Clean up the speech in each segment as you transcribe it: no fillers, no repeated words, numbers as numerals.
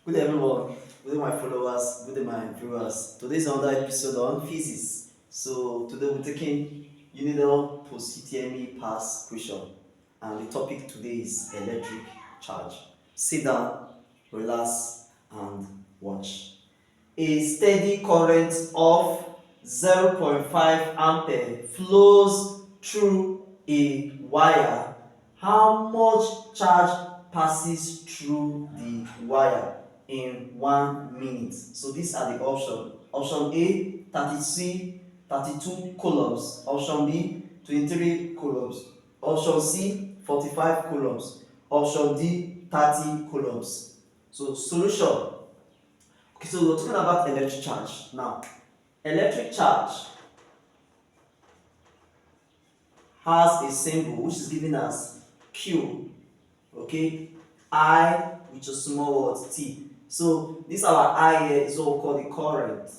Good day everyone, good day my followers, good day my viewers. Today is another episode on physics. So today we're taking Unidel post-UTME pass question, and the topic today is electric charge. Sit down, relax and watch. A steady current of 0.5 ampere flows through a wire. How much charge passes through the wire in 1 minute? So these are the options. Option A, 32 coulombs. Option B, 23 coulombs. Option C, 45 coulombs. Option D, 30 coulombs. So solution. Okay, so we're talking about electric charge. Now, electric charge has a symbol which is given as Q. Okay, I with a small word T. So this our I here is what we call the current,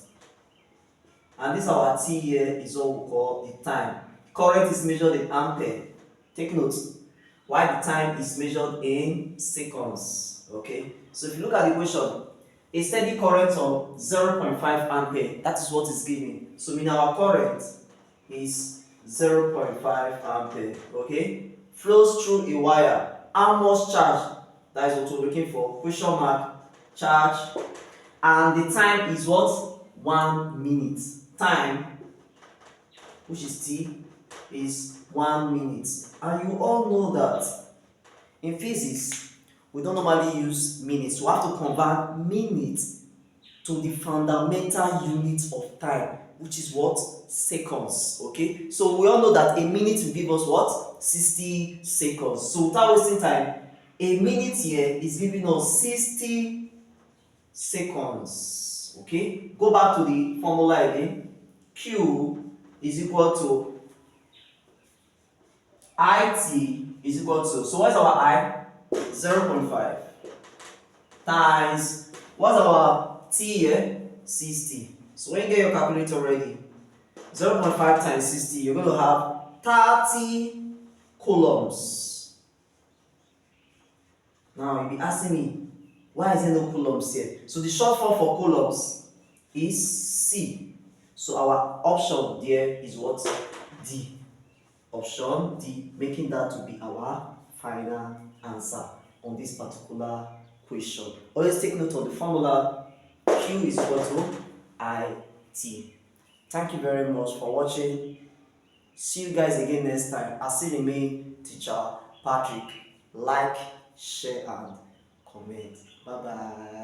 and this our T here is what we call the time. Current is measured in ampere. Take note. While the time is measured in seconds. Okay, so if you look at the equation, a steady current of 0.5 ampere, that is what is given. So meaning our current is 0.5 ampere, okay, flows through a wire. How much charge? That is what we're looking for. Question mark, charge, and the time is what? 1 minute. Time, which is T, is 1 minute. And you all know that in physics we don't normally use minutes. We have to convert minutes to the fundamental unit of time, which is what? Seconds. Okay, so we all know that a minute will give us what? 60 seconds. So without wasting time, a minute here is giving us 60 seconds. Okay, go back to the formula again. Q is equal to IT is equal to, so what's our I? 0.5 times, what's our T here? 60. So when you get your calculator ready, 0.5 times 60, you're going to have 30 coulombs. Now you'll be asking me, why is there no coulombs here? So the short form for coulombs is C. So our option there is what? D. Option D, making that to be our final answer on this particular question. Always take note of the formula. Q is equal to IT. Thank you very much for watching. See you guys again next time. I still remain teacher Patrick. Like, share and comment. Bye bye.